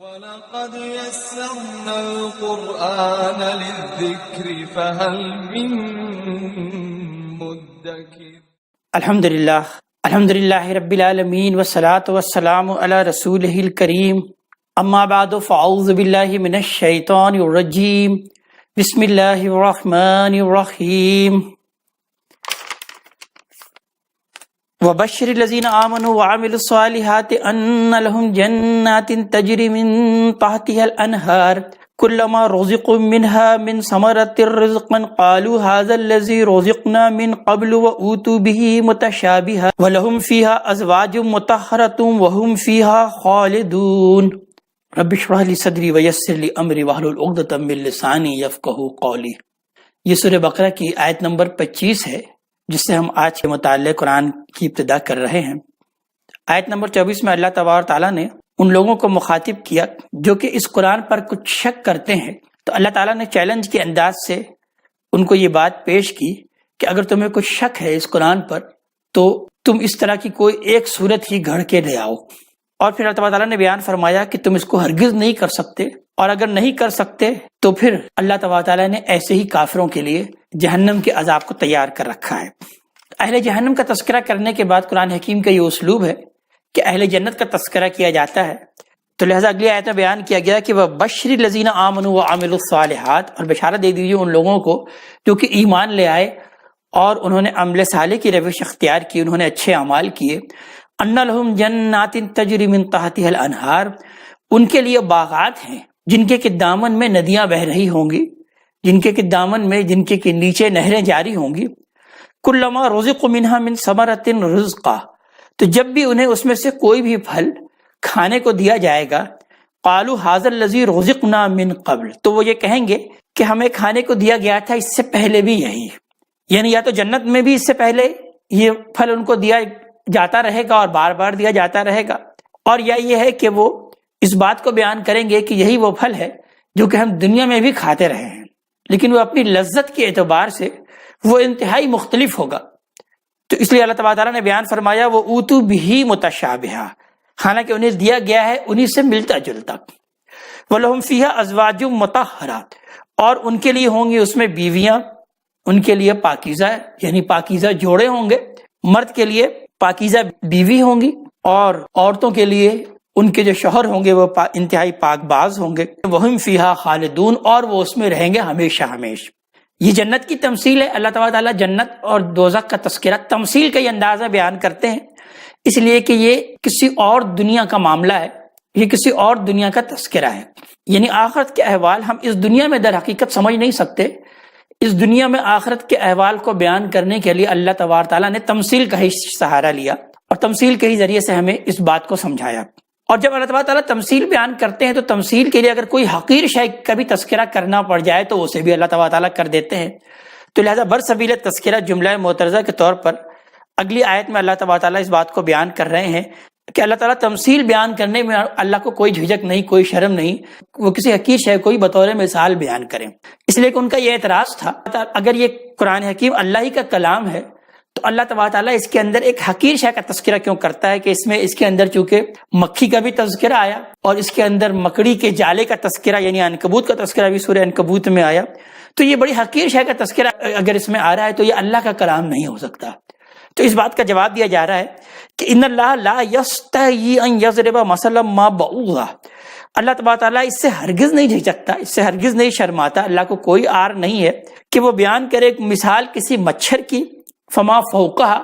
وَلَقَدْ يَسَّرْنَا الْقُرْآنَ لِلذِّكْرِ فَهَلْ مِن مُّدَّكِرٍ۔ الحمدللہ رب العالمین والصلاة والسلام علی رسولہ الکریم، اما بعد فاعوذ باللہ من الشیطان الرجیم، بسم اللہ الرحمن الرحیم۔ وبشر الذین آمنوا وعملوا الصالحات ان لهم جنات تجری من تحتها الانہار کلما رزقوا منها من ثمرۃ رزقا قالوا هذا الذی رزقنا من قبل وأوتوا به متشابہا ولهم فیها ازواج مطہرۃ وهم فیها خالدون۔ رب اشرح لی صدری ویسر لی امری واحلل عقدۃ من لسانی یفقہوا قولی۔ یہ سورہ بقرہ کی آیت نمبر 25 ہے، جس سے ہم آج کے متعلق قرآن کی ابتدا کر رہے ہیں۔ آیت نمبر 24 میں اللہ تبارک تعالیٰ نے ان لوگوں کو مخاطب کیا جو کہ اس قرآن پر کچھ شک کرتے ہیں، تو اللہ تعالیٰ نے چیلنج کے انداز سے ان کو یہ بات پیش کی کہ اگر تمہیں کچھ شک ہے اس قرآن پر تو تم اس طرح کی کوئی ایک صورت ہی گھڑ کے لے آؤ۔ اور پھر اللہ تعالیٰ نے بیان فرمایا کہ تم اس کو ہرگز نہیں کر سکتے، اور اگر نہیں کر سکتے تو پھر اللہ تبارک تعالیٰ نے ایسے ہی کافروں کے لیے جہنم کے عذاب کو تیار کر رکھا ہے۔ اہل جہنم کا تذکرہ کرنے کے بعد قرآن حکیم کا یہ اسلوب ہے کہ اہل جنت کا تذکرہ کیا جاتا ہے، تو لہٰذا اگلی آیت میں بیان کیا گیا کہ وَبَشِّرِ الَّذِينَ آمَنُوا وَعَمِلُوا الصَّالِحَاتِ، اور بشارت دے دیجیے ان لوگوں کو جو کہ ایمان لے آئے اور انہوں نے عمل صالح کی روش اختیار کی، انہوں نے اچھے اعمال کیے، أَنَّ لَهُمْ جَنَّاتٍ تَجْرِي مِن تَحْتِهَا الْأَنْهَارُ، ان کے لیے باغات ہیں جن کے دامن میں ندیاں بہہ رہی ہوں گی، جن کے دامن میں جن کے نیچے نہریں جاری ہوں گی۔ کلما رزقوا منها من ثمرۃ رزقا، تو جب بھی انہیں اس میں سے کوئی بھی پھل کھانے کو دیا جائے گا، قالوا هذا الذی رزقنا من قبل، تو وہ یہ کہیں گے کہ ہمیں کھانے کو دیا گیا تھا اس سے پہلے بھی یہی، یعنی یا تو جنت میں بھی اس سے پہلے یہ پھل ان کو دیا جاتا رہے گا اور بار بار دیا جاتا رہے گا، اور یا یہ ہے کہ وہ اس بات کو بیان کریں گے کہ یہی وہ پھل ہے جو کہ ہم دنیا میں بھی کھاتے رہے ہیں، لیکن وہ اپنی لذت کے اعتبار سے وہ انتہائی مختلف ہوگا۔ تو اس لیے اللہ تبارک تعالیٰ نے بیان فرمایا وہ اوتو بھی متشابہا، حالانکہ انہیں دیا گیا ہے انہی سے ملتا جلتا۔ وَلَهُمْ فِيهَا أَزْوَاجٌ مُطَهَّرَاتٌ، اور ان کے لیے ہوں گی اس میں بیویاں، ان کے لیے پاکیزہ یعنی پاکیزہ جوڑے ہوں گے، مرد کے لیے پاکیزہ بیوی ہوں گی، اور عورتوں کے لیے ان کے جو شوہر ہوں گے وہ انتہائی پاک باز ہوں گے۔ وَهُمْ فِيهَا خَالِدُونَ، اور وہ اس میں رہیں گے ہمیشہ ہمیشہ۔ یہ جنت کی تمثیل ہے۔ اللہ تبارک تعالیٰ جنت اور دوزخ کا تذکرہ تمثیل کا یہ اندازہ بیان کرتے ہیں، اس لیے کہ یہ کسی اور دنیا کا معاملہ ہے، یہ کسی اور دنیا کا تذکرہ ہے، یعنی آخرت کے احوال ہم اس دنیا میں در حقیقت سمجھ نہیں سکتے۔ اس دنیا میں آخرت کے احوال کو بیان کرنے کے لیے اللہ تبارک تعالیٰ نے تمثیل کا ہی سہارا لیا اور تمثیل کے ہی ذریعے سے ہمیں اس بات کو سمجھایا۔ اور جب اللہ تبارک تعالیٰ تمثیل بیان کرتے ہیں تو تمثیل کے لیے اگر کوئی حقیر شے کا بھی تذکرہ کرنا پڑ جائے تو اسے بھی اللہ تبارک تعالیٰ کر دیتے ہیں۔ تو لہذا برسبیل تذکرہ جملہ معترضہ کے طور پر اگلی آیت میں اللہ تبارک تعالیٰ اس بات کو بیان کر رہے ہیں کہ اللہ تعالیٰ تمثیل بیان کرنے میں اللہ کو کوئی جھجک نہیں، کوئی شرم نہیں، وہ کسی حقیر شے کو بطور مثال بیان کریں، اس لیے کہ ان کا یہ اعتراض تھا اگر یہ قرآن حکیم اللہ ہی کا کلام ہے تو اللہ تبارک تعالیٰ اس کے اندر ایک حقیر شے کا تذکرہ کیوں کرتا ہے کہ اس کے اندر چونکہ مکھی کا بھی تذکرہ آیا اور اس کے اندر مکڑی کے جالے کا تذکرہ یعنی عنکبوت کا تذکرہ بھی سورہ عنکبوت میں آیا، تو یہ بڑی حقیر شے کا تذکرہ اگر اس میں آ رہا ہے تو یہ اللہ کا کلام نہیں ہو سکتا۔ تو اس بات کا جواب دیا جا رہا ہے کہ ان اللہ لا یستحیی ان یضرب مثلا ما بعوضہ، اللہ تبارک تعالیٰ اس سے ہرگز نہیں جھجکتا، اس سے ہرگز نہیں شرماتا، اللہ کو کوئی عار نہیں ہے کہ وہ بیان کرے ایک مثال کسی مچھر کی، فما فوقہ،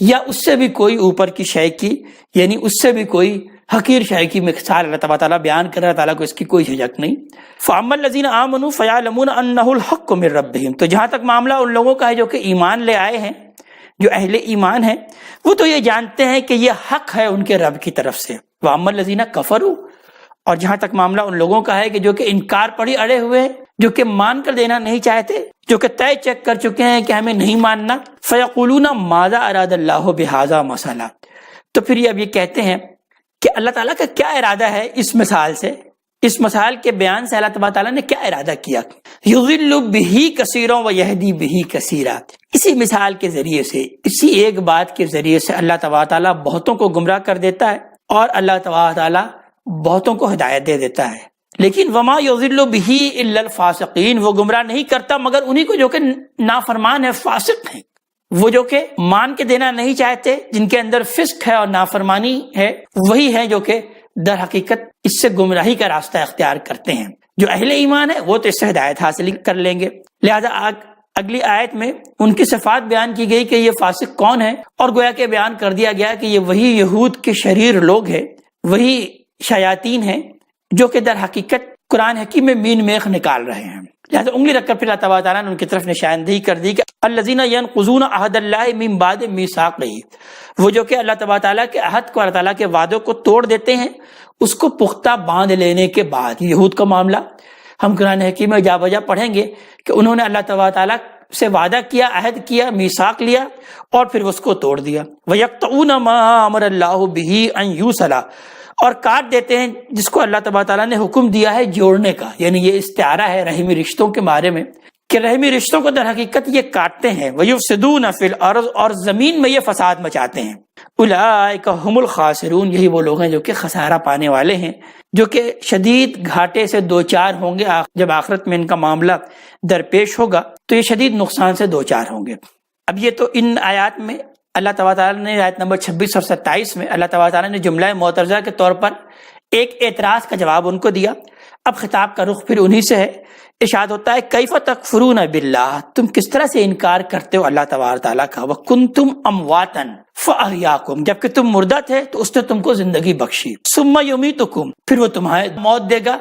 یا اس سے بھی کوئی اوپر کی شے کی، یعنی اس سے بھی کوئی حقیر شے کی مثال اللہ تبارک تعالیٰ بیان کر رہا ہے، تعالیٰ کو اس کی کوئی جھجک نہیں۔ فَأَمَّا الَّذِينَ آمَنُوا فَيَعْلَمُونَ أَنَّهُ الْحَقُّ مِن رَّبِّهِمْ، تو جہاں تک معاملہ ان لوگوں کا ہے جو کہ ایمان لے آئے ہیں، جو اہل ایمان ہیں، وہ تو یہ جانتے ہیں کہ یہ حق ہے ان کے رب کی طرف سے۔ وَأَمَّا الَّذِينَ كَفَرُوا، اور جہاں تک معاملہ ان لوگوں کا ہے کہ جو کہ انکار پر ہی اڑے ہوئے ہیں، جو کہ مان کر دینا نہیں چاہتے، جو کہ طے چیک کر چکے ہیں کہ ہمیں نہیں ماننا، فَيَقُولُونَ مَاذَا أَرَادَ اللَّهُ بِهَذَا مَثَلًا، تو پھر یہ اب یہ کہتے ہیں کہ اللہ تعالیٰ کا کیا ارادہ ہے اس مثال سے، اس مثال کے بیان سے اللہ تبارک تعالیٰ نے کیا ارادہ کیا۔ یضل بہ کثیرا ویہدی بہ کثیرا، اسی مثال کے ذریعے سے، اسی ایک بات کے ذریعے سے اللہ تبارک تعالیٰ بہتوں کو گمراہ کر دیتا ہے اور اللہ تبارک تعالیٰ بہتوں کو ہدایت دے دیتا ہے، لیکن وما یضل بہ الا الفاسقین، وہ گمراہ نہیں کرتا مگر انہی کو جو کہ نافرمان ہے، فاسق ہیں، وہ جو کہ مان کے دینا نہیں چاہتے، جن کے اندر فسق ہے اور نافرمانی ہے، وہی ہیں جو کہ در حقیقت اس سے گمراہی کا راستہ اختیار کرتے ہیں۔ جو اہل ایمان ہے وہ تو اس سے ہدایت حاصل کر لیں گے۔ لہذا اگلی آیت میں ان کی صفات بیان کی گئی کہ یہ فاسق کون ہے، اور گویا کہ بیان کر دیا گیا کہ یہ وہی یہود کے شریر لوگ ہیں، وہی شیاطین ہیں جو کہ در حقیقت قرآن حکیم میں مین میخ نکال رہے ہیں۔ لہذا انگلی رکھ کر پھر اللہ تبارک تعالیٰ نے ان کی طرف نشاندہی کر دی کہ الذین ینقضون عہد اللہ من بعد میثاقہ، وہ جو کہ اللہ تبارک تعالیٰ کے عہد کو، اللہ تعالیٰ کے وعدوں کو توڑ دیتے ہیں اس کو پختہ باندھ لینے کے بعد۔ یہود کا معاملہ ہم قرآن حکیم میں جا بجا پڑھیں گے کہ انہوں نے اللہ تبارک تعالیٰ سے وعدہ کیا، عہد کیا، میثاق لیا اور پھر اس کو توڑ دیا۔ وَيَقْطَعُونَ مَا أَمَرَ اللَّهُ بِهِ أَن يُوصَلَ، اور کاٹ دیتے ہیں جس کو اللہ تبارک تعالیٰ نے حکم دیا ہے جوڑنے کا، یعنی یہ استعارہ ہے رحمی رشتوں کے بارے میں کہ رحمی رشتوں کو در حقیقت یہ کاٹتے ہیں۔ وَيُفْسِدُونَ فِي الْأَرْضِ، اور زمین میں یہ فساد مچاتے ہیں۔ اولئک هم الخاسرون، یہی وہ لوگ ہیں جو کہ خسارہ پانے والے ہیں، جو کہ شدید گھاٹے سے دوچار ہوں گے۔ جب آخرت میں ان کا معاملہ درپیش ہوگا تو یہ شدید نقصان سے دوچار ہوں گے۔ اب یہ تو ان آیات میں اللہ تبارک تعالیٰ نے آیت نمبر 26 اور 27 میں اللہ تبارک تعالیٰ نے جملہ معترضہ کے طور پر ایک اعتراض کا جواب ان کو دیا۔ اب خطاب کا رخ پھر انہی سے ہے۔ ارشاد ہوتا ہے کیف تکفرون باللہ، تم کس طرح سے انکار کرتے ہو اللہ تبارک تعالیٰ کا، وکنتم امواتا فاحیاکم، جبکہ تم مردہ تھے تو اس نے تم کو زندگی بخشی، ثم یمیتکم، پھر وہ تمہیں موت دے گا،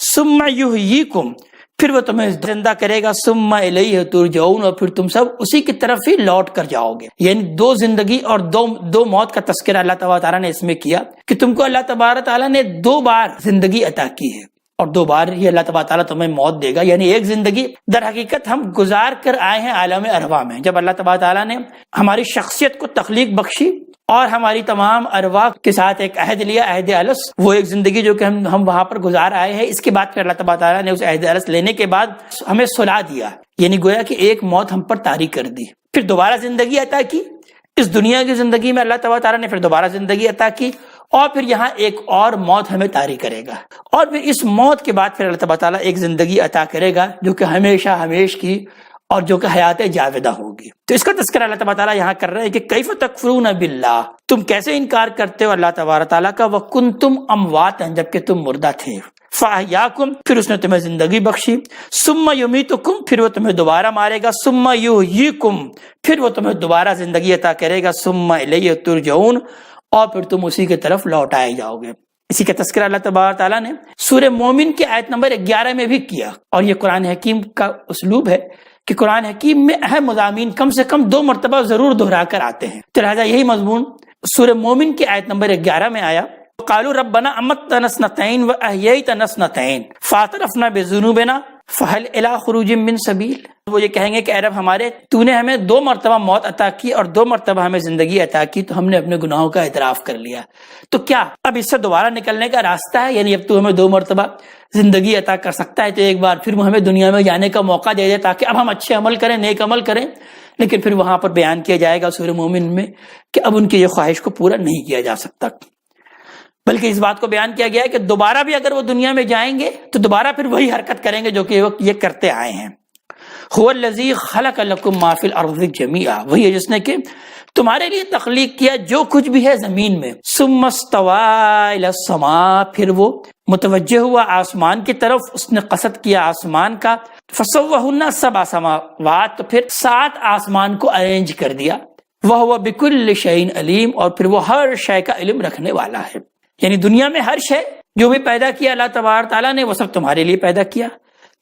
ثم یحییکم، پھر وہ تمہیں زندہ کرے گا، ثم الیہ ترجعون، اور پھر تم سب اسی کی طرف ہی لوٹ کر جاؤ گے۔ یعنی دو زندگی اور دو موت کا تذکرہ اللہ تبارک تعالیٰ نے اس میں کیا کہ تم کو اللہ تبارک تعالیٰ نے 2 بار زندگی عطا کی ہے اور 2 بار ہی اللہ تبارک تعالیٰ تمہیں موت دے گا۔ یعنی ایک زندگی در حقیقت ہم گزار کر آئے ہیں عالم ارواح میں، جب اللہ تبارک تعالیٰ نے ہماری شخصیت کو تخلیق بخشی اور ہماری تمام ارواح کے ساتھ ایک عہد لیا، عہد الس، وہ ایک زندگی جو کہ ہم وہاں پر گزار آئے ہیں۔ اس کے بعد پھر اللہ تبارک تعالیٰ نے اس عہد الس لینے کے بعد ہمیں سلا دیا، یعنی گویا کہ ایک موت ہم پر طاری کر دی، پھر دوبارہ زندگی عطا کی۔ اس دنیا کی زندگی میں اللہ تبارک تعالیٰ نے پھر دوبارہ زندگی عطا کی، اور پھر یہاں ایک اور موت ہمیں طاری کرے گا، اور پھر اس موت کے بعد پھر اللہ تبارک تعالیٰ ایک زندگی عطا کرے گا جو کہ ہمیشہ ہمیش کی اور جو کہ حیات جاودہ ہوگی۔ تو اس کا تذکرہ اللہ تبارک تعالیٰ یہاں کر رہے ہیں کہ کیف تکفرون باللہ، تم کیسے انکار کرتے ہو اللہ تبارک تعالیٰ کا، وکنتم امواتا، جبکہ تم مردہ تھے، فاحیاکم، پھر اس نے تمہیں زندگی بخشی، ثم یمیتکم، پھر وہ تمہیں دوبارہ مارے گا، ثم یحییکم، پھر وہ تمہیں دوبارہ زندگی عطا کرے گا، ثم الیہ ترجعون، اور پھر تم اسی کی طرف لوٹائے جاؤ گے۔ اسی کا تذکرہ اللہ تبارک تعالیٰ نے سورہ مومن کی آیت نمبر 11 میں بھی کیا، اور یہ قرآن حکیم کا اسلوب ہے کہ قرآن حکیم میں اہم مضامین کم سے کم 2 مرتبہ ضرور دہرا کر آتے ہیں۔ تو لہٰذا یہی مضمون سورہ مومن کی آیت نمبر 11 میں آیا، قالوا ربنا امتنا اثنتین واحییتنا اثنتین فاعترفنا بذنوبنا فهل الی خروج من سبیل، وہ یہ کہیں گے کہ اے رب ہمارے، تو نے ہمیں 2 مرتبہ موت عطا کی اور 2 مرتبہ ہمیں زندگی عطا کی، تو ہم نے اپنے گناہوں کا اعتراف کر لیا، تو کیا اب اس سے دوبارہ نکلنے کا راستہ ہے؟ یعنی اب تو ہمیں 2 مرتبہ زندگی عطا کر سکتا ہے تو ایک بار پھر وہ ہمیں دنیا میں جانے کا موقع دے دے تاکہ اب ہم اچھے عمل کریں، نیک عمل کریں۔ لیکن پھر وہاں پر بیان کیا جائے گا سورہ مومن میں کہ اب ان کی یہ خواہش کو پورا نہیں کیا جا سکتا، بلکہ اس بات کو بیان کیا گیا ہے کہ دوبارہ بھی اگر وہ دنیا میں جائیں گے تو دوبارہ پھر وہی حرکت کریں گے جو کہ یہ کرتے آئے ہیں۔ هو الذی خلق لکم ما فی الارض جمیعا، وہی ہے جس نے کہ تمہارے لیے تخلیق کیا جو کچھ بھی ہے زمین میں، ثم استوی الی السماء، پھر وہ متوجہ ہوا آسمان کی طرف، اس نے قصد کیا آسمان کا، فسوہن 7 سماوات، تو پھر 7 آسمان کو ارینج کر دیا، وہو بکل شیء علیم، اور پھر وہ ہر شے کا علم رکھنے والا ہے۔ یعنی دنیا میں ہر شے جو بھی پیدا کیا اللہ تبارک تعالیٰ نے وہ سب تمہارے لیے پیدا کیا،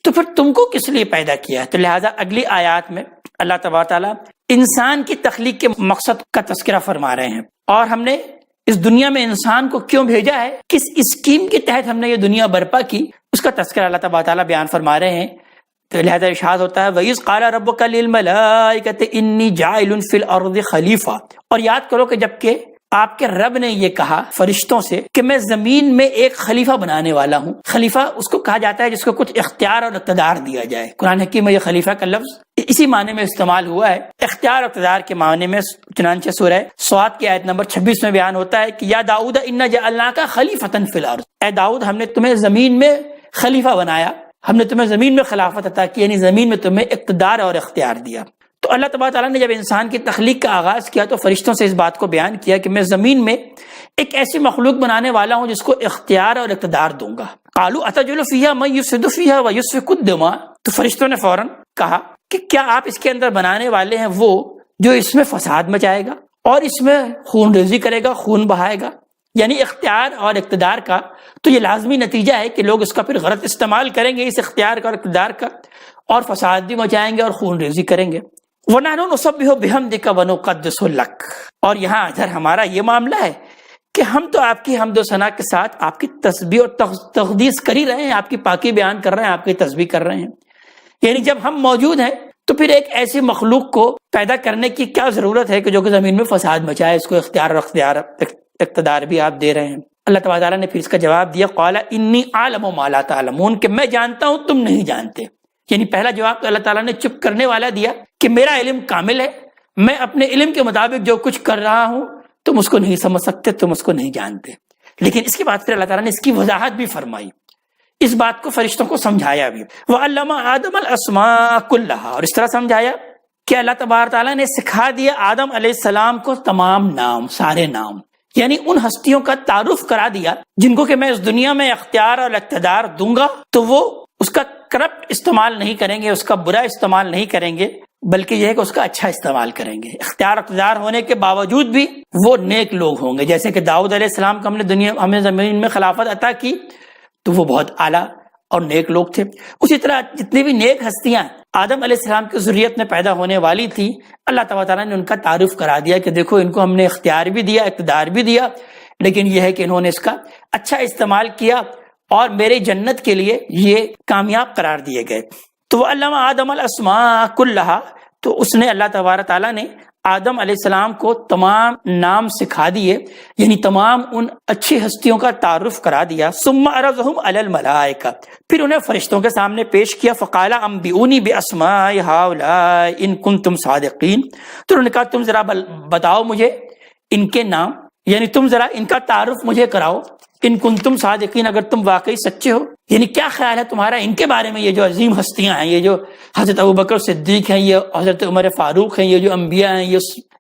تو پھر تم کو کس لیے پیدا کیا؟ تو لہٰذا اگلی آیات میں اللہ تبارک تعالیٰ انسان کی تخلیق کے مقصد کا تذکرہ فرما رہے ہیں، اور ہم نے اس دنیا میں انسان کو کیوں بھیجا ہے، کس اسکیم کے تحت ہم نے یہ دنیا برپا کی، اس کا تذکرہ اللہ تبارک تعالیٰ بیان فرما رہے ہیں۔ تو لہذا ارشاد ہوتا ہے وَإِذْ قَالَ رَبُّكَ لِلْمَلَائِكَةِ إِنِّي جَاعِلٌ فِي الْأَرْضِ خَلِيفَةً، اور یاد کرو کہ جب کہ آپ کے رب نے یہ کہا فرشتوں سے کہ میں زمین میں ایک خلیفہ بنانے والا ہوں. خلیفہ اس کو کہا جاتا ہے جس کو کچھ اختیار اور اقتدار دیا جائے. قرآن حکیم میں یہ خلیفہ کا لفظ اسی معنی میں استعمال ہوا ہے، اختیار اور اقتدار کے معنی میں. چنانچہ سورہ صاد کی آیت نمبر 26 میں بیان ہوتا ہے کہ یا داؤد انا جعلناک خلیفۃ فی الارض، اے داؤد ہم نے تمہیں زمین میں خلیفہ بنایا، ہم نے تمہیں زمین میں خلافت عطا کی، یعنی زمین میں تمہیں اقتدار اور اختیار دیا. تو اللہ تبارک تعالیٰ نے جب انسان کی تخلیق کا آغاز کیا تو فرشتوں سے اس بات کو بیان کیا کہ میں زمین میں ایک ایسی مخلوق بنانے والا ہوں جس کو اختیار اور اقتدار دوں گا. قالوا اتجعل فیہا من یفسد فیہا ویسفک الدماء، تو فرشتوں نے فوراً کہا کہ کیا آپ اس کے اندر بنانے والے ہیں وہ جو اس میں فساد مچائے گا اور اس میں خون ریزی کرے گا، خون بہائے گا. یعنی اختیار اور اقتدار کا تو یہ لازمی نتیجہ ہے کہ لوگ اس کا پھر غلط استعمال کریں گے، اس اختیار کا اور اقتدار کا، اور فساد بھی مچائیں گے اور خون ریزی کریں گے. وَنَحْنُ نُسَبِّحُ بِحَمْدِكَ وَنُقَدِّسُ لَكَ، اور یہاں ادھر ہمارا یہ معاملہ ہے کہ ہم تو آپ کی حمد و ثنا کے ساتھ آپ کی تسبیح اور تقدیس کر ہی رہے ہیں، آپ کی پاکی بیان کر رہے ہیں، آپ کی تسبیح کر رہے ہیں. یعنی جب ہم موجود ہیں تو پھر ایک ایسی مخلوق کو پیدا کرنے کی کیا ضرورت ہے کہ جو کہ زمین میں فساد مچائے، اس کو اختیار اور اقتدار بھی آپ دے رہے ہیں. اللہ تبارک تعالیٰ نے پھر اس کا جواب دیا قال انی اعلم ما لا تعلمون، کہ میں جانتا ہوں تم نہیں جانتے. یعنی پہلا جواب تو اللہ تعالیٰ نے چپ کرنے والا دیا کہ میرا علم کامل ہے، میں اپنے علم کے مطابق جو کچھ کر رہا ہوں تم اس کو نہیں سمجھ سکتے، تم اس کو نہیں جانتے. لیکن اس کے بعد پھر اللہ تعالیٰ نے اس کی وضاحت بھی فرمائی، اس بات کو فرشتوں کو سمجھایا بھی. وَعَلَّمَ آدَمَ الْأَسْمَاءَ كُلَّهَا، اور اس طرح سمجھایا کہ اللہ تبارک تعالیٰ نے سکھا دیا آدم علیہ السلام کو تمام نام، سارے نام، یعنی ان ہستیوں کا تعارف کرا دیا جن کو کہ میں اس دنیا میں اختیار اور اقتدار دوں گا تو وہ اس کا کرپٹ استعمال نہیں کریں گے، اس کا برا استعمال نہیں کریں گے، بلکہ یہ ہے کہ اس کا اچھا استعمال کریں گے. اختیار اقتدار ہونے کے باوجود بھی وہ نیک لوگ ہوں گے. جیسے کہ داؤد علیہ السلام کو ہمیں زمین میں خلافت عطا کی تو وہ بہت اعلیٰ اور نیک لوگ تھے. اسی طرح جتنی بھی نیک ہستیاں آدم علیہ السلام کی ذریت میں پیدا ہونے والی تھی، اللہ تعالیٰ نے ان کا تعارف کرا دیا کہ دیکھو ان کو ہم نے اختیار بھی دیا، اقتدار بھی دیا، لیکن یہ ہے کہ انہوں نے اس کا اچھا استعمال کیا اور میرے جنت کے لیے یہ کامیاب قرار دیے گئے. تو علم آدم الاسماء کلھا، تو اس نے اللہ تبارک تعالیٰ نے آدم علیہ السلام کو تمام نام سکھا دیے، یعنی تمام ان اچھی ہستیوں کا تعارف کرا دیا. ثم عرضهم علی الملائکہ، پھر انہیں فرشتوں کے سامنے پیش کیا. فقال انبئونی باسماء هؤلاء ان کنتم صادقین، تو انہوں نے کہا تم ذرا بتاؤ مجھے ان کے نام، یعنی تم ذرا ان کا تعارف مجھے کراؤ، ان کنتم صادقین، اگر تم واقعی سچے ہو. یعنی کیا خیال ہے تمہارا ان کے بارے میں، یہ جو عظیم ہستیاں ہیں، یہ جو حضرت ابوبکر صدیق ہیں، یہ حضرت عمر فاروق ہیں، یہ جو انبیاء ہیں،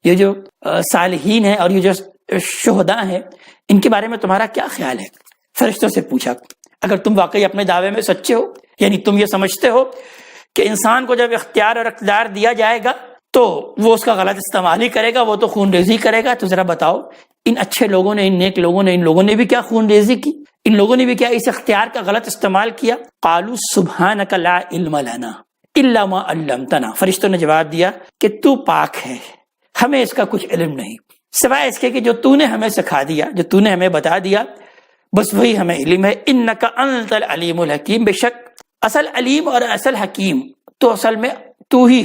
یہ جو صالحین ہیں اور یہ جو شہداء ہیں، ان کے بارے میں تمہارا کیا خیال ہے؟ فرشتوں سے پوچھا اگر تم واقعی اپنے دعوے میں سچے ہو، یعنی تم یہ سمجھتے ہو کہ انسان کو جب اختیار اور اقتدار دیا جائے گا تو وہ اس کا غلط استعمال ہی کرے گا، وہ تو خون ریزی کرے گا، تو ذرا بتاؤ ان اچھے لوگوں نے، ان نیک لوگوں نے، ان لوگوں نے بھی کیا خون ریزی کی، ان لوگوں نے بھی کیا اس اختیار کا غلط استعمال کیا؟ قالوا سبحانک لا علم لنا الا ما علمتنا، فرشتوں نے جواب دیا کہ تو پاک ہے، ہمیں اس کا کچھ علم نہیں سوائے اس کے کہ جو تو نے ہمیں سکھا دیا، جو تو نے ہمیں بتا دیا، بس وہی ہمیں علم ہے. انک انت العلیم الحکیم، بے شک اصل علیم اور اصل حکیم تو اصل میں تو ہی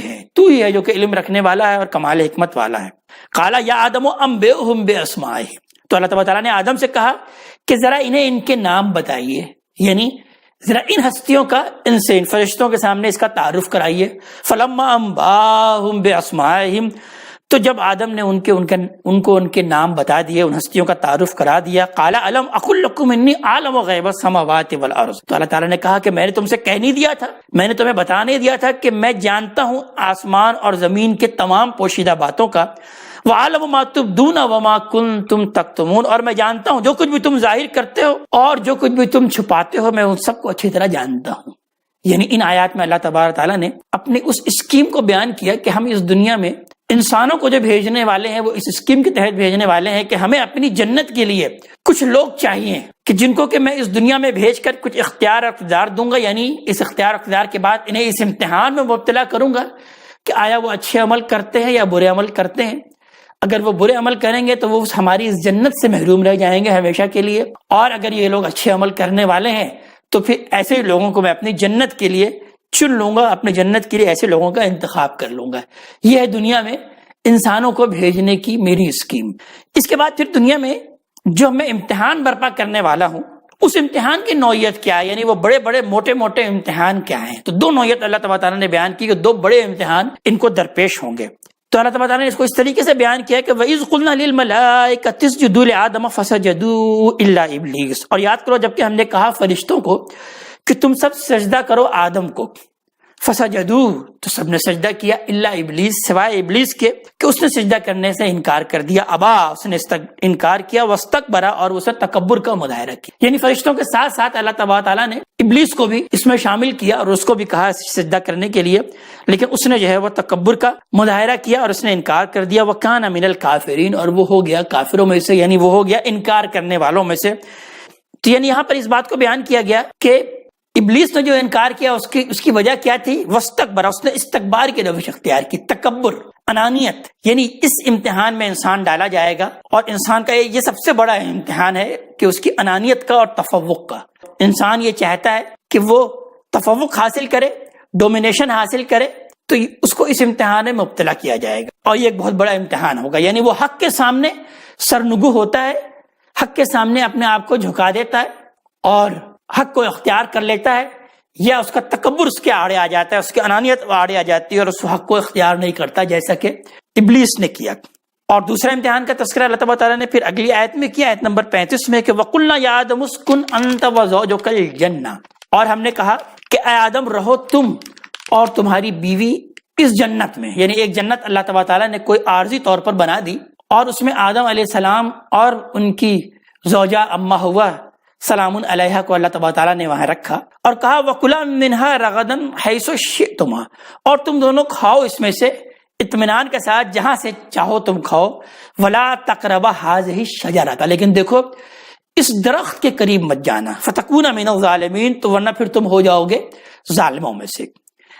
ہے جو کہ علم رکھنے والا ہے اور کمال حکمت والا ہے. قال یا آدم انبئہم باسمائہم، تو اللہ تعالیٰ نے آدم سے کہا کہ ذرا انہیں ان کے نام بتائیے، یعنی ذرا ان ہستیوں کا ان سے، ان فرشتوں کے سامنے اس کا تعارف کرائیے. فلما انباہم باسمائہم، تو جب آدم نے ان کو ان کے نام بتا دیے، ان ہستیوں کا تعارف کرا دیا. قال الم اقل لکم انی اعلم غیب السماوات والارض، تو اللہ تعالیٰ نے کہا کہ میں نے تم سے کہہ نہیں دیا تھا، میں نے تمہیں بتا نہیں دیا تھا کہ میں جانتا ہوں آسمان اور زمین کے تمام پوشیدہ باتوں کا. وَعَلَمُ مَا تُبْدُونَ وَمَا كُنْتُمْ تَكْتُمُونَ، اور میں جانتا ہوں جو کچھ بھی تم ظاہر کرتے ہو اور جو کچھ بھی تم چھپاتے ہو، میں ان سب کو اچھی طرح جانتا ہوں. یعنی ان آیات میں اللہ تبارک تعالیٰ نے اپنی اس اسکیم کو بیان کیا کہ ہم اس دنیا میں انسانوں کو جو بھیجنے والے ہیں وہ اس اسکیم کے تحت بھیجنے والے ہیں کہ ہمیں اپنی جنت کے لیے کچھ لوگ چاہیے کہ جن کو کہ میں اس دنیا میں بھیج کر کچھ اختیار اور اقتدار دوں گا، یعنی اس اختیار اقتدار کے بعد انہیں اس امتحان میں مبتلا کروں گا کہ آیا وہ اچھے عمل کرتے ہیں یا برے عمل کرتے ہیں. اگر وہ برے عمل کریں گے تو وہ ہماری اس جنت سے محروم رہ جائیں گے ہمیشہ کے لیے، اور اگر یہ لوگ اچھے عمل کرنے والے ہیں تو پھر ایسے لوگوں کو میں اپنی جنت کے لیے چن لوں گا، اپنے جنت کے لیے ایسے لوگوں کا انتخاب کر لوں گا. یہ ہے دنیا میں انسانوں کو بھیجنے کی میری اسکیم۔ اس کے بعد پھر دنیا میں جو میں امتحان برپا کرنے والا ہوں اس امتحان کی نوعیت کیا ہے، یعنی وہ بڑے بڑے موٹے موٹے امتحان کیا ہیں۔ تو دو نوعیت اللہ تبارک تعالیٰ نے بیان کی کہ دو بڑے امتحان ان کو درپیش ہوں گے۔ تو اللہ تبارک تعالیٰ نے اس کو اس طریقے سے بیان کیا کہ وَإِذْ قُلْنَا لِلْمَلَائِكَةِ اسْجُدُوا لِآدَمَ فَسَجَدُوا إِلَّا إِبْلِيسَ، اور یاد کرو جبکہ ہم نے کہا فرشتوں کو کہ تم سب سجدہ کرو آدم کو، فسجدوا تو سب نے سجدہ کیا، الا ابلیس سوائے ابلیس کے کہ اس نے سجدہ کرنے سے انکار کر دیا، ابا اس نے انکار کیا، واستکبر اور اس نے تکبر کا مظاہرہ کیا۔ یعنی فرشتوں کے ساتھ ساتھ اللہ تبارک تعالیٰ نے ابلیس کو بھی اس میں شامل کیا اور اس کو بھی کہا سجدہ کرنے کے لیے، لیکن اس نے جو ہے وہ تکبر کا مظاہرہ کیا اور اس نے انکار کر دیا، وکان من الکافرین، اور وہ ہو گیا کافروں میں سے، یعنی وہ ہو گیا انکار کرنے والوں میں سے۔ تو یعنی یہاں پر اس بات کو بیان کیا گیا کہ ابلیس نے جو انکار کیا اس کی وجہ کیا تھی؟ واستکبر، اس نے استکبار کی روش اختیار کی، تکبر، انانیت۔ یعنی اس امتحان میں انسان ڈالا جائے گا اور انسان کا یہ سب سے بڑا امتحان ہے کہ اس کی انانیت کا اور تفوق کا۔ انسان یہ چاہتا ہے کہ وہ تفوق حاصل کرے، ڈومینیشن حاصل کرے، تو اس کو اس امتحان میں مبتلا کیا جائے گا اور یہ ایک بہت بڑا امتحان ہوگا۔ یعنی وہ حق کے سامنے سرنگو ہوتا ہے، حق کے سامنے اپنے آپ کو جھکا دیتا ہے اور حق کو اختیار کر لیتا ہے، یا اس کا تکبر اس کے آڑے آ جاتا ہے، اس کی انانیت آڑے آ جاتی ہے اور اس حق کو اختیار نہیں کرتا جیسا کہ ابلیس نے کیا۔ اور دوسرا امتحان کا تذکرہ اللہ تبارک تعالیٰ نے پھر اگلی آیت میں کیا، آیت نمبر 35 میں، کہ وَقُلْنَا يَا آدَمُ اسْكُنْ أَنْتَ وَزَوْجُكَ الْجَنَّةَ، اور ہم نے کہا کہ اے آدم رہو تم اور تمہاری بیوی اس جنت میں۔ یعنی ایک جنت اللہ تبارک تعالیٰ نے کوئی عارضی طور پر بنا دی اور اس میں آدم علیہ السلام اور ان کی زوجہ اما ہوا سلام علیہا کو اللہ تبارک تعالیٰ نے وہاں رکھا اور کہا وَكُلَا مِنْهَا رَغَدًا حَيْثُ شِئْتُمَا، اور تم دونوں کھاؤ اس میں سے اطمینان کے ساتھ جہاں سے چاہو تم کھاؤ، وَلَا تَقْرَبَا هَٰذِهِ الشَّجَرَةَ، لیکن دیکھو اس درخت کے قریب مت جانا، فَتَكُونَ مِنَ الظَّالِمِينَ، تو ورنہ پھر تم ہو جاؤ گے ظالموں میں سے۔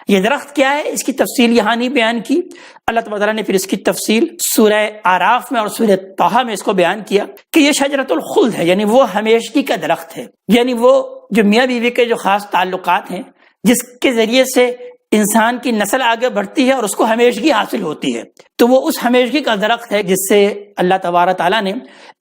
یہ درخت کیا ہے اس کی تفصیل یہاں نہیں بیان کی، اللہ تعالیٰ نے پھر اس کی تفصیل سورہ آراف میں اور سورہ طٰہٰ میں اس کو بیان کیا کہ یہ شجرۃ الخلد ہے، یعنی وہ ہمیشگی کا درخت ہے، یعنی وہ جو میاں بیوی کے جو خاص تعلقات ہیں جس کے ذریعے سے انسان کی نسل آگے بڑھتی ہے اور اس کو ہمیشگی حاصل ہوتی ہے، تو وہ اس ہمیشگی کا درخت ہے جس سے اللہ تبارک تعالیٰ نے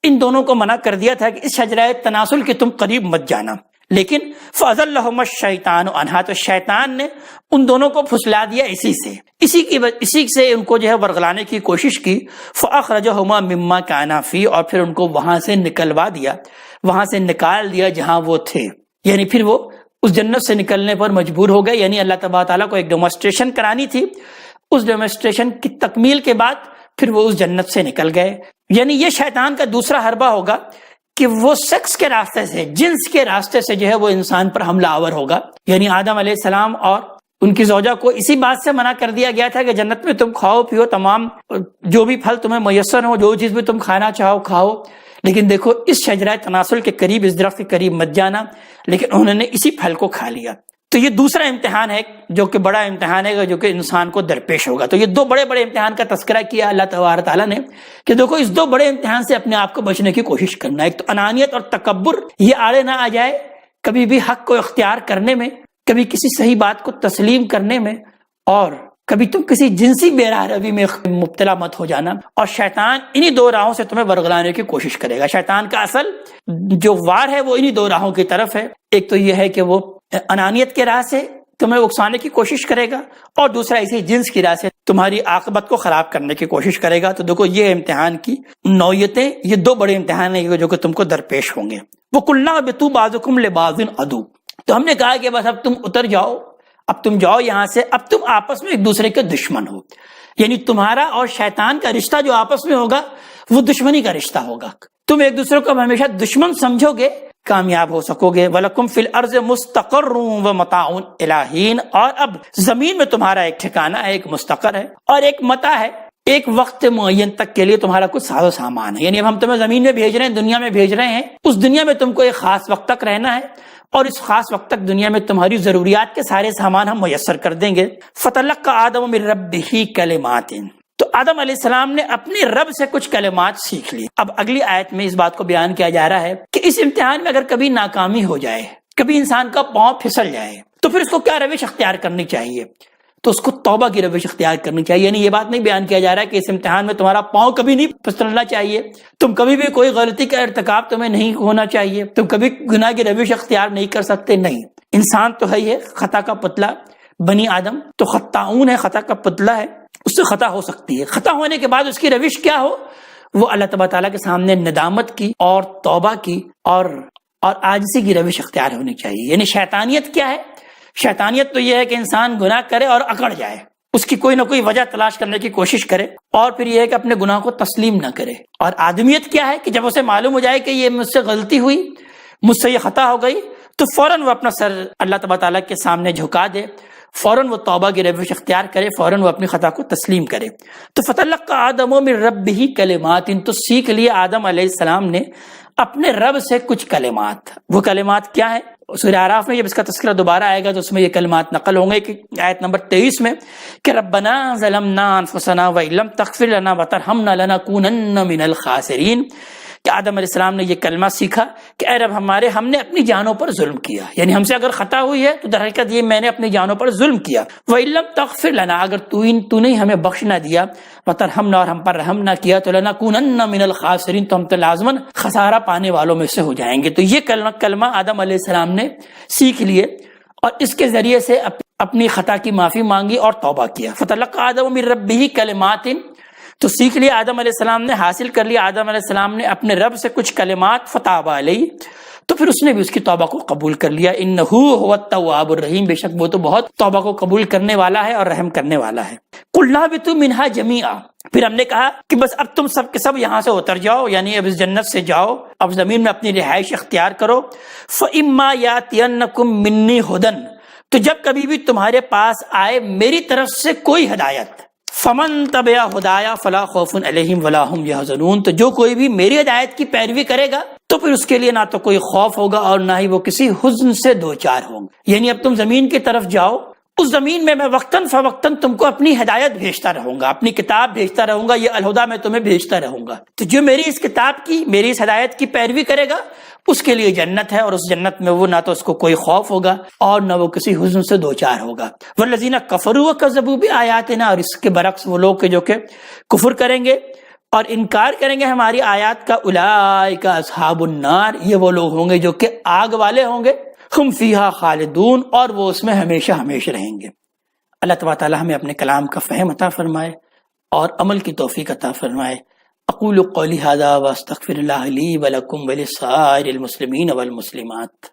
ان دونوں کو منع کر دیا تھا کہ اس شجرہ تناسل کے تم قریب مت جانا، لیکن فَأَزَلَّهُمَا الشَّيْطَانُ عَنْهَا، تو شیطان نے ان دونوں کو پھسلا دیا اسی سے ان کو جو ہے ورغلانے کی کوشش کی، فَأَخْرَجَهُمَا مِمَّا كَانَا فِيهِ، اور پھر ان کو وہاں سے نکلوا دیا، وہاں سے نکال دیا جہاں وہ تھے، یعنی پھر وہ اس جنت سے نکلنے پر مجبور ہو گئے۔ یعنی اللہ تبارک تعالیٰ کو ایک ڈیمونسٹریشن کرانی تھی، اس ڈیمونسٹریشن کی تکمیل کے بعد پھر وہ اس جنت سے نکل گئے۔ یعنی یہ شیطان کا دوسرا حربہ ہوگا کہ وہ سیکس کے راستے سے، جنس کے راستے سے جو ہے وہ انسان پر حملہ آور ہوگا۔ یعنی آدم علیہ السلام اور ان کی زوجہ کو اسی بات سے منع کر دیا گیا تھا کہ جنت میں تم کھاؤ پیو، تمام جو بھی پھل تمہیں میسر ہو، جو چیز بھی تم کھانا چاہو کھاؤ، لیکن دیکھو اس شجرہ تناسل کے قریب، اس درخت کے قریب مت جانا، لیکن انہوں نے اسی پھل کو کھا لیا۔ تو یہ دوسرا امتحان ہے جو کہ بڑا امتحان ہے جو کہ انسان کو درپیش ہوگا۔ تو یہ دو بڑے بڑے امتحان کا تذکرہ کیا اللہ تبارک تعالیٰ نے کہ دیکھو اس دو بڑے امتحان سے اپنے آپ کو بچنے کی کوشش کرنا۔ ایک تو انانیت اور تکبر، یہ آڑے نہ آ جائے کبھی بھی حق کو اختیار کرنے میں، کبھی کسی صحیح بات کو تسلیم کرنے میں، اور کبھی تم کسی جنسی بے راہ روی میں مبتلا مت ہو جانا۔ اور شیطان انہی دو راہوں سے تمہیں ورگلانے کی کوشش کرے گا۔ شیطان کا اصل جو وار ہے وہ انہی دو راہوں کی طرف ہے، ایک تو یہ ہے کہ وہ انانیت کے راہ سے تمہیں اکسانے کی کوشش کرے گا، اور دوسرا اسی جنس کی راہ سے تمہاری عاقبت کو خراب کرنے کی کوشش کرے گا۔ تو دیکھو یہ امتحان کی نوعیتیں، یہ دو بڑے امتحان ہیں جو کہ تم کو درپیش ہوں گے۔ وَقُلْنَا اهْبِطُوا بَعْضُكُمْ لِبَعْضٍ عَدُوٌّ، تو ہم نے کہا کہ بس اب تم اتر جاؤ، اب تم جاؤ یہاں سے، اب تم آپس میں ایک دوسرے کے دشمن ہو۔ یعنی تمہارا اور شیطان کا رشتہ جو آپس میں ہوگا وہ دشمنی کا رشتہ ہوگا، تم ایک دوسرے کو ہمیشہ دشمن سمجھو گے، کامیاب ہو سکو گے۔ وَلَكُمْ فِي الْأَرْضِ مُسْتَقَرٌّ وَمَتَاعٌ إِلَىٰ حِينٍ، اور اب زمین میں تمہارا ایک ٹھکانہ ہے، ایک مستقر ہے اور ایک متاع ہے، ایک وقت معین تک کے لیے تمہارا کچھ ساز و سامان ہے۔ یعنی اب ہم تمہیں زمین میں بھیج رہے ہیں، دنیا میں بھیج رہے ہیں، اس دنیا میں تم کو ایک خاص وقت تک رہنا ہے، اور اس خاص وقت تک دنیا میں تمہاری ضروریات کے سارے سامان ہم میسر کر دیں گے۔ فَتَلَقَّىٰ آدَمُ مِن رَّبِّهِ كَلِمَاتٍ، تو آدم علیہ السلام نے اپنے رب سے کچھ کلمات سیکھ لی۔ اب اگلی آیت میں اس بات کو بیان کیا جا رہا ہے کہ اس امتحان میں اگر کبھی ناکامی ہو جائے، کبھی انسان کا پاؤں پھسل جائے، تو پھر اس کو کیا روش اختیار کرنی چاہیے؟ تو اس کو توبہ کی روش اختیار کرنی چاہیے. یعنی یہ بات نہیں بیان کیا جا رہا ہے کہ اس امتحان میں تمہارا پاؤں کبھی نہیں پھسلنا چاہیے, تم کبھی بھی کوئی غلطی کا ارتکاب تمہیں نہیں ہونا چاہیے, تم کبھی گناہ کی روش اختیار نہیں کر سکتے. نہیں, انسان تو ہے ہی ہے, خطا کا پتلا, بنی آدم تو خطاؤن ہے, خطا کا پتلا ہے, اس سے خطا ہو سکتی ہے. خطا ہونے کے بعد اس کی روش کیا ہو, وہ اللہ تبارک تعالیٰ کے سامنے ندامت کی اور توبہ کی اور عاجزی کی روش اختیار ہونی چاہیے. یعنی شیطانیت کیا ہے؟ شیطانیت تو یہ ہے کہ انسان گناہ کرے اور اکڑ جائے, اس کی کوئی نہ کوئی وجہ تلاش کرنے کی کوشش کرے, اور پھر یہ ہے کہ اپنے گناہ کو تسلیم نہ کرے. اور آدمیت کیا ہے کہ جب اسے معلوم ہو جائے کہ یہ مجھ سے غلطی ہوئی, مجھ سے یہ خطا ہو گئی, تو فوراً وہ اپنا سر اللہ تبارک تعالیٰ کے سامنے جھکا دے, فوراً وہ توبہ کی روش اختیار کرے, فوراً وہ اپنی خطا کو تسلیم کرے. تو فتلقى آدم من ربہ کلمات, تو سیکھ لیے آدم علیہ السلام نے اپنے رب سے کچھ کلمات. وہ کلمات کیا ہے؟ سورہ اعراف میں جب اس کا تذکرہ دوبارہ آئے گا تو اس میں یہ کلمات نقل ہوں گے کہ آیت نمبر 23 میں کہ ربنا ظلمنا انفسنا وان لم تغفر لنا وترحمنا لنکونن من الخاسرین, کہ آدم علیہ السلام نے یہ کلمہ سیکھا کہ اے رب ہم نے اپنی جانوں پر ظلم کیا. یعنی ہم سے اگر خطا ہوئی ہے تو در حقیقت یہ میں نے اپنی جانوں پر ظلم کیا. وان لم تغفر لنا, اگر تو نے ہمیں بخش نہ دیا, وترحمنا, اور ہم پر رحم نہ کیا, تو لنکونن من الخاسرین, تو ہم تو لازماً خسارہ پانے والوں میں سے ہو جائیں گے. تو یہ کلمہ آدم علیہ السلام نے سیکھ لیے اور اس کے ذریعے سے اپنی خطا کی معافی مانگی اور توبہ کیا. فتلقى آدم من ربہ کلمات, تو سیکھ لیا آدم علیہ السلام نے, حاصل کر لیا آدم علیہ السلام نے اپنے رب سے کچھ کلمات, فتاب علیہ, تو پھر اس نے بھی اس کی توبہ کو قبول کر لیا. انہ هو التواب الرحیم, بے شک وہ تو بہت توبہ کو قبول کرنے والا ہے اور رحم کرنے والا ہے. قلنا اهبطوا منها جميعا, پھر ہم نے کہا کہ بس اب تم سب کے سب یہاں سے اتر جاؤ, یعنی اب اس جنت سے جاؤ, اب زمین میں اپنی رہائش اختیار کرو. فإما يأتينكم مني هدى, تو جب کبھی بھی تمہارے پاس آئے میری طرف سے کوئی ہدایت, فمن تبع ہدایا فلا خوف علیہم ولا هم يحزنون, تو جو کوئی بھی میری ہدایت کی پیروی کرے گا تو پھر اس کے لیے نہ تو کوئی خوف ہوگا اور نہ ہی وہ کسی حزن سے دوچار ہوں گے. یعنی اب تم زمین کی طرف جاؤ, اس زمین میں وقتاً فوقتاً تم کو اپنی ہدایت بھیجتا رہوں گا, اپنی کتاب بھیجتا رہوں گا, یہ الہدا میں تمہیں بھیجتا رہوں گا. تو جو میری اس کتاب کی, میری اس ہدایت کی پیروی کرے گا اس کے لیے جنت ہے, اور اس جنت میں وہ نہ تو اس کو کوئی خوف ہوگا اور نہ وہ کسی حزن سے دوچار ہوگا. والذین کفروا وکذبوا بآیاتنا, اور اس کے برعکس وہ لوگ جو کہ کفر کریں گے اور انکار کریں گے ہماری آیات کا, اولئک اصحاب النار, یہ وہ لوگ ہوں گے جو کہ آگ والے ہوں گے, ہم فیہا خالدون, اور وہ اس میں ہمیشہ ہمیشہ رہیں گے. اللہ تبارک تعالیٰ ہمیں اپنے کلام کا فہم عطا فرمائے اور عمل کی توفیق عطا فرمائے. اقول قولی ھذا واستغفر اللہ لی ولکم ولسائر المسلمین والمسلمات.